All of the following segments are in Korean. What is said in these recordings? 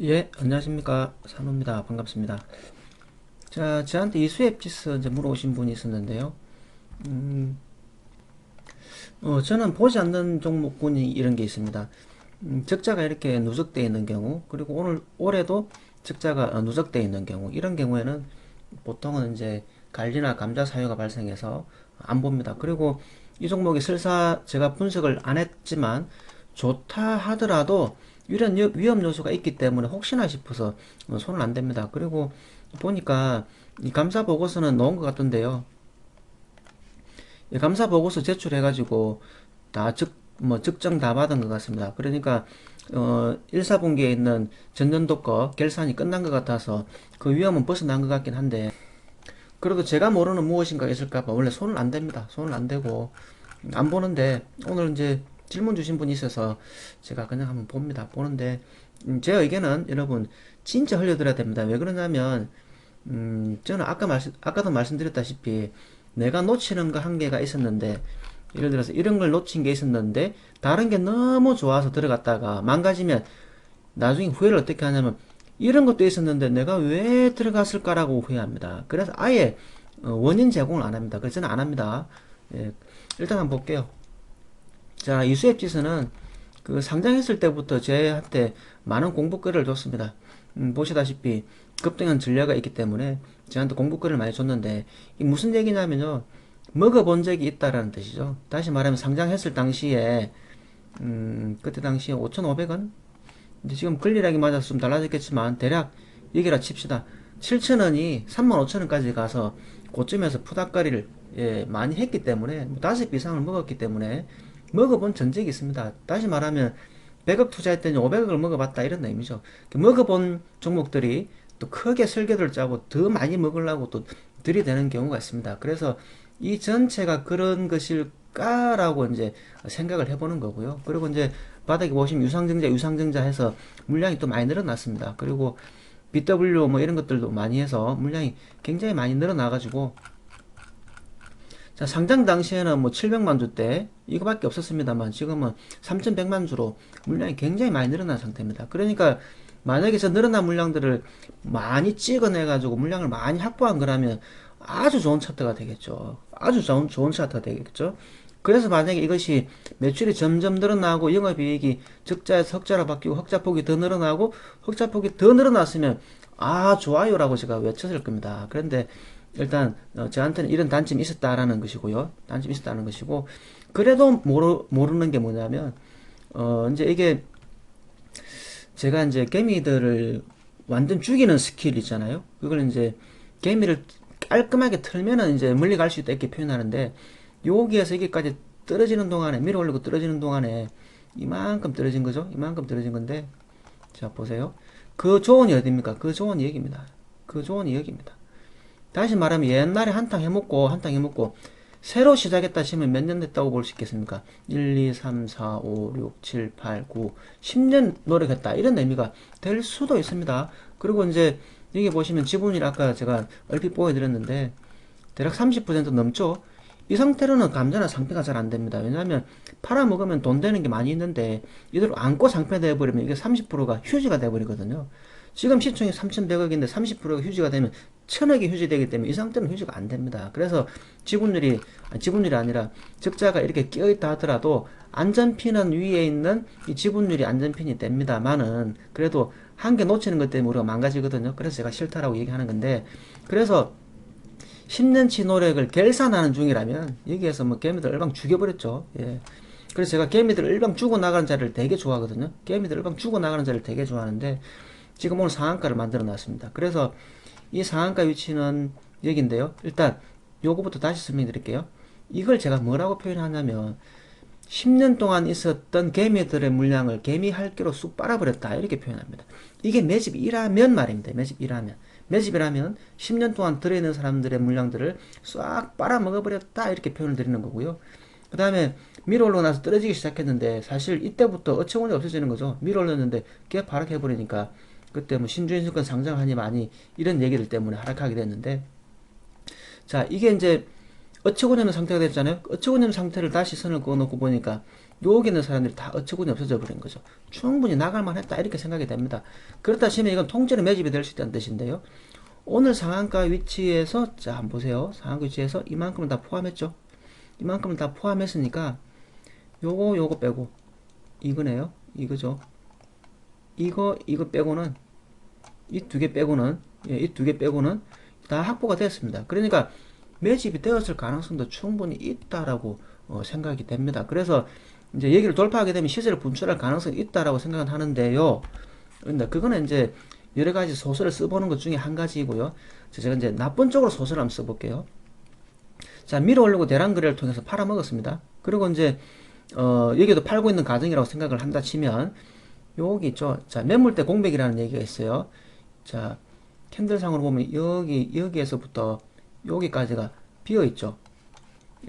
예, 안녕하십니까. 산호입니다. 반갑습니다. 자, 저한테 이수앱지수 이제 물어오신 분이 있었는데요. 음, 저는 보지 않는 종목군이 이런 게 있습니다. 적자가 이렇게 누적되어 있는 경우, 그리고 올해도 적자가 누적되어 있는 경우, 이런 경우에는 보통은 이제 관리나 감자 사유가 발생해서 안 봅니다. 그리고 이 종목이 설사 제가 분석을 안 했지만 좋다 하더라도 이런 위험 요소가 있기 때문에 혹시나 싶어서 손을 안 댑니다. 그리고 보니까 이 감사 보고서는 넣은 것 같던데요. 이 감사 보고서 제출해가지고 측정 다 받은 것 같습니다. 그러니까 1, 4분기에 있는 전년도 거 결산이 끝난 것 같아서 그 위험은 벗어난 것 같긴 한데, 그래도 제가 모르는 무엇인가 있을까봐 원래 손을 안 댑니다. 손을 안 대고 안 보는데, 오늘 이제 질문 주신 분이 있어서 제가 그냥 한번 봅니다. 보는데 제 의견은 여러분 진짜 흘려드려야 됩니다. 왜 그러냐면 저는 아까도 말씀드렸다시피 내가 놓치는 거 한 개가 있었는데, 예를 들어서 이런 걸 놓친 게 있었는데 다른 게 너무 좋아서 들어갔다가 망가지면 나중에 후회를 어떻게 하냐면, 이런 것도 있었는데 내가 왜 들어갔을까라고 후회합니다. 그래서 아예 원인 제공을 안 합니다. 그래서 저는 안 합니다. 예, 일단 한번 볼게요. 자, 이수앱 지수는 그 상장했을 때부터 저한테 많은 공부글을 줬습니다. 보시다시피 급등한 전략가 있기 때문에 저한테 공부글을 많이 줬는데, 이 무슨 얘기냐면요, 먹어본 적이 있다라는 뜻이죠. 다시 말하면 상장했을 당시에 그때 당시에 5,500원, 근데 지금 권리락이 맞아서 좀 달라졌겠지만 대략 얘기라 칩시다. 7,000원이 35,000원까지 가서 고점에서 푸닥거리를 많이 했기 때문에, 뭐 5배 이상을 먹었기 때문에 먹어본 전적이 있습니다. 다시 말하면 100억 투자했더니 500억을 먹어봤다, 이런 의미죠. 먹어본 종목들이 또 크게 설계를 짜고 더 많이 먹으려고 또 들이대는 경우가 있습니다. 그래서 이 전체가 그런 것일까라고 이제 생각을 해보는 거고요. 그리고 이제 바닥에 보시면 유상증자 해서 물량이 또 많이 늘어났습니다. 그리고 BW 뭐 이런 것들도 많이 해서 물량이 굉장히 많이 늘어나가지고, 자, 상장 당시에는 뭐 700만 주대 이거밖에 없었습니다만 지금은 3,100만 주로 물량이 굉장히 많이 늘어난 상태입니다. 그러니까 만약에 저 늘어난 물량들을 많이 찍어내가지고 물량을 많이 확보한 거라면 아주 좋은 차트가 되겠죠. 아주 좋은 차트가 되겠죠. 그래서 만약에 이것이 매출이 점점 늘어나고 영업이익이 적자에서 흑자로 바뀌고 흑자폭이 더 늘어나고 흑자폭이 더 늘어났으면 아 좋아요라고 제가 외쳤을 겁니다. 그런데 일단 저한테는 이런 단점이 있었다라는 것이고요. 단점이 있었다는 것이고, 그래도 모르는 게 뭐냐면 이제 이게 제가 이제 개미들을 완전 죽이는 스킬 있잖아요. 그걸 이제 개미를 깔끔하게 틀면은 이제 멀리 갈 수 있다 이렇게 표현하는데, 여기에서 여기까지 떨어지는 동안에, 밀어 올리고 떨어지는 동안에 이만큼 떨어진 거죠. 이만큼 떨어진 건데, 자 보세요. 그 조언이 어딥니까? 그 조언이 여기입니다. 그 조언이 여기입니다. 다시 말하면 옛날에 한탕 해먹고 새로 시작했다 치면 몇 년 됐다고 볼 수 있겠습니까? 1, 2, 3, 4, 5, 6, 7, 8, 9, 10년 노력했다, 이런 의미가 될 수도 있습니다. 그리고 이제 여기 보시면 지분율 아까 제가 얼핏 보여드렸는데 대략 30% 넘죠. 이 상태로는 감자나 상패가 잘 안 됩니다. 왜냐하면 팔아먹으면 돈 되는 게 많이 있는데 이대로 안고 상패 돼버리면 이게 30%가 휴지가 돼버리거든요. 지금 시총이 3,100억인데 30%가 휴지가 되면 1,000억이 휴지되기 때문에 이 상태는 휴지가 안 됩니다. 그래서 지분율이 아니라 적자가 이렇게 끼어있다 하더라도 안전핀은 위에 있는 이 지분율이 안전핀이 됩니다만은, 그래도 한 개 놓치는 것 때문에 우리가 망가지거든요. 그래서 제가 싫다라고 얘기하는 건데, 그래서 10년치 노력을 결산하는 중이라면 여기에서 뭐 개미들 얼방 죽여버렸죠. 예. 그래서 제가 개미들 얼방 죽어 나가는 자리를 되게 좋아하거든요. 개미들 얼방 죽어 나가는 자리를 되게 좋아하는데 지금 오늘 상한가를 만들어 놨습니다. 그래서 이 상한가 위치는 여기인데요. 일단 요거부터 다시 설명드릴게요. 이걸 제가 뭐라고 표현하냐면 10년 동안 있었던 개미들의 물량을 개미 할기로 쑥 빨아버렸다, 이렇게 표현합니다. 이게 매집이라면 말입니다. 매집이라면 10년 동안 들어있는 사람들의 물량들을 싹 빨아먹어버렸다, 이렇게 표현을 드리는 거고요. 그 다음에 밀어 올라나서 떨어지기 시작했는데 사실 이때부터 어처구니 없어지는 거죠. 밀어 올렸는데 걔 하락해버리니까 그때 뭐 신주인증권 상장하니 많이 이런 얘기들 때문에 하락하게 됐는데, 자 이게 이제 어처구니 없는 상태가 됐잖아요. 어처구니 없는 상태를 다시 선을 그어놓고 보니까 여기 있는 사람들이 다 어처구니 없어져 버린 거죠. 충분히 나갈만 했다 이렇게 생각이 됩니다. 그렇다 치면 이건 통째로 매집이 될 수 있다는 뜻인데요. 오늘 상한가 위치에서 자 한번 보세요. 상한가 위치에서 이만큼을 다 포함했죠. 이만큼을 다 포함했으니까 요거 빼고 이거네요. 이거죠. 이거 빼고는 이 두 개 빼고는 이 두 개 빼고는 다 확보가 됐습니다. 그러니까 매집이 되었을 가능성도 충분히 있다라고 생각이 됩니다. 그래서 이제 얘기를 돌파하게 되면 시세를 분출할 가능성이 있다라고 생각은 하는데요. 근데 그거는 이제 여러 가지 소설을 써보는 것 중에 한 가지이고요. 제가 이제 나쁜 쪽으로 소설을 한번 써볼게요. 자, 밀어 올리고 대량 거래를 통해서 팔아먹었습니다. 그리고 이제 여기도 팔고 있는 가정이라고 생각을 한다 치면 여기 있죠. 자, 매물대 공백이라는 얘기가 있어요. 자, 캔들상으로 보면 여기에서부터 여기까지가 비어 있죠.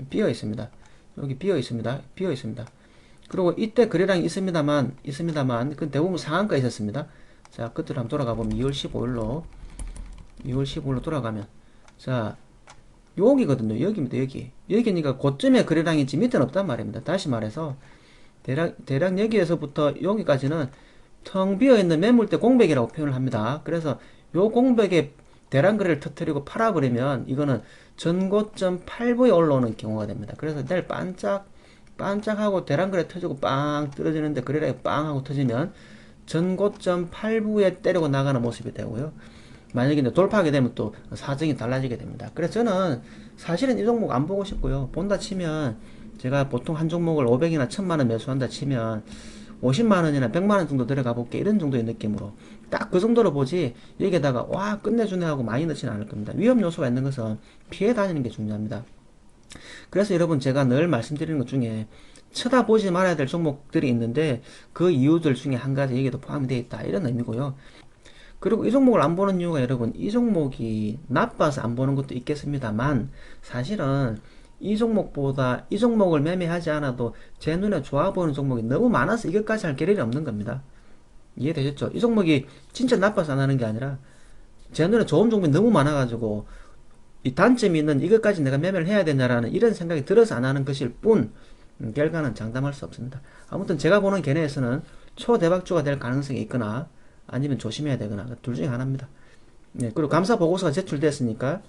비어 있습니다. 여기 비어 있습니다. 비어 있습니다. 그리고 이때 거래량이 있습니다만 그 대부분 상한가에 있었습니다. 자, 끝으로 한번 돌아가 보면 2월 15일로 돌아가면 자, 여기거든요. 여기입니다. 여기니까 고점에 거래량이 있지 밑에는 없단 말입니다. 다시 말해서 대략 여기에서부터 여기까지는 텅 비어있는 매물대 공백이라고 표현을 합니다. 그래서 요 공백에 대량 거래를 터뜨리고 팔아버리면 이거는 전고점 8부에 올라오는 경우가 됩니다. 그래서 내일 반짝하고 대량 거래 터지고 빵 떨어지는데 거래량이 빵 하고 터지면 전고점 8부에 때리고 나가는 모습이 되고요. 만약에 이제 돌파하게 되면 또 사정이 달라지게 됩니다. 그래서 저는 사실은 이 종목 안 보고 싶고요. 본다 치면 제가 보통 한 종목을 500이나 1000만원 매수한다 치면 50만원이나 100만원 정도 들어가 볼게 이런 정도의 느낌으로 딱 그 정도로 보지 여기에다가 와 끝내주네 하고 많이 넣지는 않을 겁니다. 위험 요소가 있는 것은 피해 다니는 게 중요합니다. 그래서 여러분 제가 늘 말씀드리는 것 중에 쳐다보지 말아야 될 종목들이 있는데 그 이유들 중에 한 가지 여기도 포함이 되어 있다 이런 의미고요. 그리고 이 종목을 안 보는 이유가 여러분 이 종목이 나빠서 안 보는 것도 있겠습니다만 사실은 이 종목보다 이 종목을 매매하지 않아도 제 눈에 좋아 보이는 종목이 너무 많아서 이것까지 할 겨를이 없는 겁니다. 이해되셨죠? 이 종목이 진짜 나빠서 안 하는 게 아니라 제 눈에 좋은 종목이 너무 많아가지고 이 단점이 있는 이것까지 내가 매매를 해야 되냐라는 이런 생각이 들어서 안 하는 것일 뿐 결과는 장담할 수 없습니다. 아무튼 제가 보는 견해에서는 초대박주가 될 가능성이 있거나 아니면 조심해야 되거나 둘 중에 하나입니다. 네, 그리고 감사 보고서가 제출됐으니까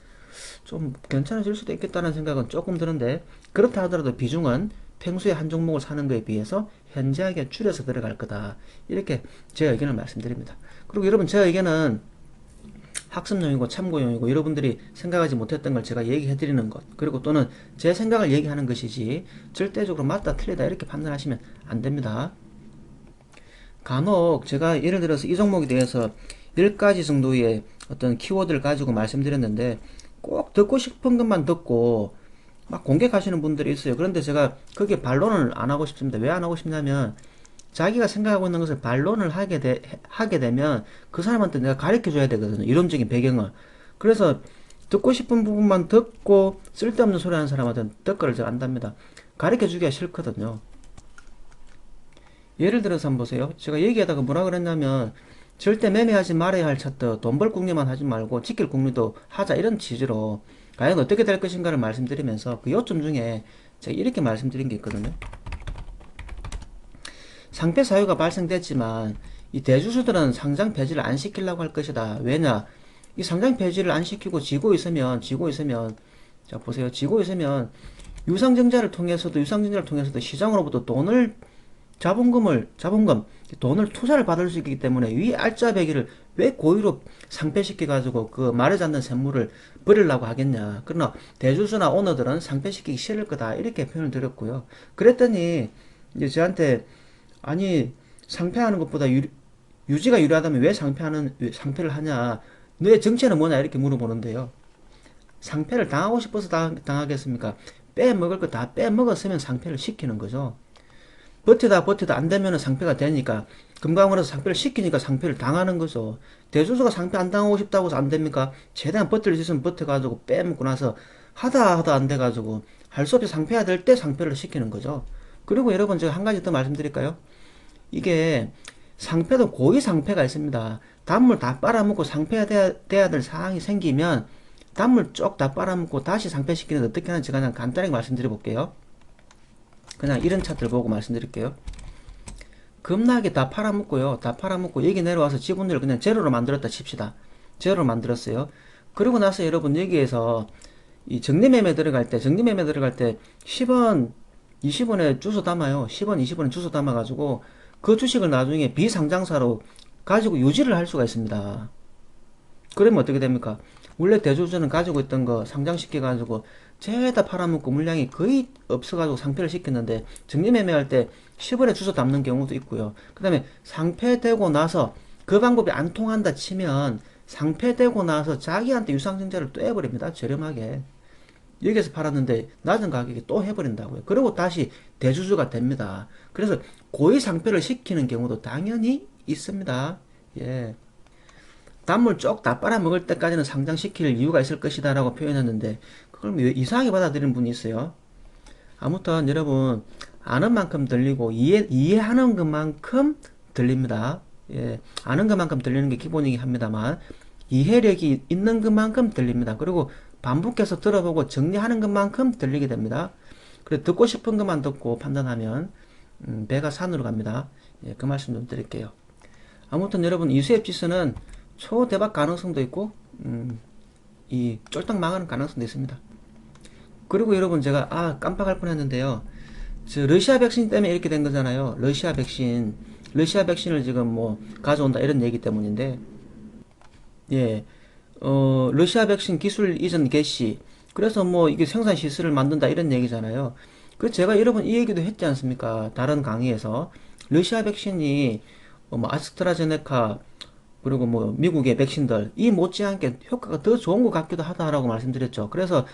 좀 괜찮아질 수도 있겠다는 생각은 조금 드는데 그렇다 하더라도 비중은 평소에 한 종목을 사는 거에 비해서 현저하게 줄여서 들어갈 거다. 이렇게 제 의견을 말씀드립니다. 그리고 여러분 제 의견은 학습용이고 참고용이고 여러분들이 생각하지 못했던 걸 제가 얘기해 드리는 것 그리고 또는 제 생각을 얘기하는 것이지 절대적으로 맞다 틀리다 이렇게 판단하시면 안 됩니다. 간혹 제가 예를 들어서 이 종목에 대해서 10가지 정도의 어떤 키워드를 가지고 말씀드렸는데 꼭 듣고 싶은 것만 듣고 막 공격하시는 분들이 있어요. 그런데 제가 거기에 반론을 안 하고 싶습니다. 왜 안 하고 싶냐면 자기가 생각하고 있는 것을 반론을 하게 되면 그 사람한테 내가 가르쳐 줘야 되거든요. 이론적인 배경을. 그래서 듣고 싶은 부분만 듣고 쓸데없는 소리 하는 사람한테는 댓글을 제가 안 답니다. 가르쳐 주기가 싫거든요. 예를 들어서 한번 보세요. 제가 얘기하다가 뭐라 그랬냐면 절대 매매하지 말아야 할 차트 돈 벌 궁리만 하지 말고 지킬 궁리도 하자 이런 취지로 과연 어떻게 될 것인가를 말씀드리면서 그 요점 중에 제가 이렇게 말씀드린 게 있거든요. 상패 사유가 발생됐지만 이 대주주들은 상장 폐지를 안 시키려고 할 것이다. 왜냐? 이 상장 폐지를 안 시키고 지고 있으면 자 보세요. 지고 있으면 유상증자를 통해서도 시장으로부터 돈을 투자를 받을 수 있기 때문에 위 알짜배기를 왜 고의로 상폐시켜가지고 그 마르지 않는 샘물을 버리려고 하겠냐. 그러나 대주주나 오너들은 상폐시키기 싫을 거다. 이렇게 표현을 드렸고요. 그랬더니 이제 저한테 아니 상폐하는 것보다 유지가 유리하다면 왜 상폐를 하냐. 너의 정체는 뭐냐 이렇게 물어보는데요. 상폐를 당하고 싶어서 당하겠습니까? 빼먹을 거 다 빼먹었으면 상폐를 시키는 거죠. 버티다 안 되면은 상폐가 되니까 금강원에서 상폐를 시키니까 상폐를 당하는 거죠. 대주주가 상폐 안 당하고 싶다고 해서 안 됩니까? 최대한 버틸 수 있으면 버텨가지고 빼먹고 나서 하다 안 돼가지고 할 수 없이 상폐해야 될 때 상폐를 시키는 거죠. 그리고 여러분 제가 한 가지 더 말씀드릴까요? 이게 상폐도 고의 상폐가 있습니다. 단물 다 빨아먹고 상폐가 돼야 될 상황이 생기면 단물 쪽 다 빨아먹고 다시 상패시키는데 어떻게 하는지 그냥 간단하게 말씀드려 볼게요. 그냥 이런 차트를 보고 말씀드릴게요. 급락이 다 팔아먹고요. 다 팔아먹고 여기 내려와서 지분율을 그냥 제로로 만들었다 칩시다. 제로로 만들었어요. 그리고 나서 여러분 여기에서 이 정리매매 들어갈 때 10원, 20원에 주소 담아요. 10원, 20원에 주소 담아가지고 그 주식을 나중에 비상장사로 가지고 유지를 할 수가 있습니다. 그러면 어떻게 됩니까? 원래 대주주는 가지고 있던 거 상장시켜가지고 죄다 팔아먹고 물량이 거의 없어가지고 상폐를 시켰는데 정리매매할 때 10원에 주소 담는 경우도 있고요. 그 다음에 상폐되고 나서 그 방법이 안 통한다 치면 상폐되고 나서 자기한테 유상증자를 또 해버립니다. 저렴하게. 여기서 팔았는데 낮은 가격에 또 해버린다고요. 그리고 다시 대주주가 됩니다. 그래서 고의 상폐를 시키는 경우도 당연히 있습니다. 예. 단물 쪽 다 빨아먹을 때까지는 상장시킬 이유가 있을 것이다 라고 표현했는데 그걸 뭐 이상하게 받아들이는 분이 있어요. 아무튼 여러분 아는 만큼 들리고 이해하는 것만큼 들립니다. 예, 아는 것만큼 들리는 게 기본이긴 합니다만 이해력이 있는 것만큼 들립니다. 그리고 반복해서 들어보고 정리하는 것만큼 들리게 됩니다. 그래 듣고 싶은 것만 듣고 판단하면 배가 산으로 갑니다. 예, 그 말씀 좀 드릴게요. 아무튼 여러분 이수협 지수는 초대박 가능성도 있고 이 쫄딱 망하는 가능성도 있습니다. 그리고 여러분 제가 깜빡할 뻔했는데요. 저 러시아 백신 때문에 이렇게 된 거잖아요. 러시아 백신을 지금 뭐 가져온다 이런 얘기 때문인데 예, 러시아 백신 기술 이전 개시 그래서 뭐 이게 생산 시설을 만든다 이런 얘기잖아요. 그 제가 여러분 이 얘기도 했지 않습니까? 다른 강의에서 러시아 백신이 뭐 아스트라제네카 그리고 뭐 미국의 백신들 이 못지않게 효과가 더 좋은 것 같기도 하다라고 말씀드렸죠. 그래서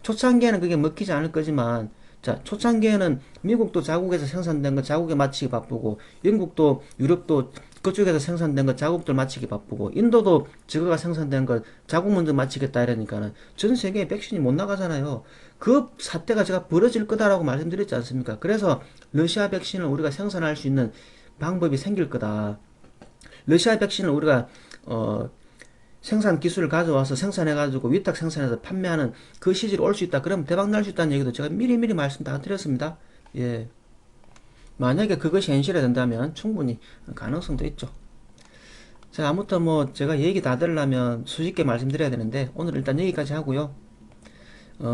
초창기에는 그게 먹히지 않을 거지만 자 초창기에는 미국도 자국에서 생산된 거 자국에 맞추기 바쁘고 영국도 유럽도 그쪽에서 생산된 거 자국들 맞추기 바쁘고 인도도 저거가 생산된 거 자국 먼저 맞추겠다 이러니까는 전 세계에 백신이 못 나가잖아요. 그 사태가 제가 벌어질 거다라고 말씀드렸지 않습니까? 그래서 러시아 백신을 우리가 생산할 수 있는 방법이 생길 거다. 러시아 백신을 우리가 생산 기술을 가져와서 생산해가지고 위탁 생산해서 판매하는 그 시절이 올 수 있다. 그러면 대박 날 수 있다는 얘기도 제가 미리미리 말씀 다 드렸습니다. 예. 만약에 그것이 현실이 된다면 충분히 가능성도 있죠. 자, 아무튼 뭐 제가 얘기 다 들으려면 수십 개 말씀드려야 되는데 오늘 일단 여기까지 하고요.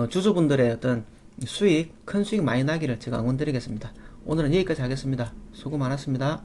주주분들의 어떤 수익, 큰 수익 많이 나기를 제가 응원드리겠습니다. 오늘은 여기까지 하겠습니다. 수고 많았습니다.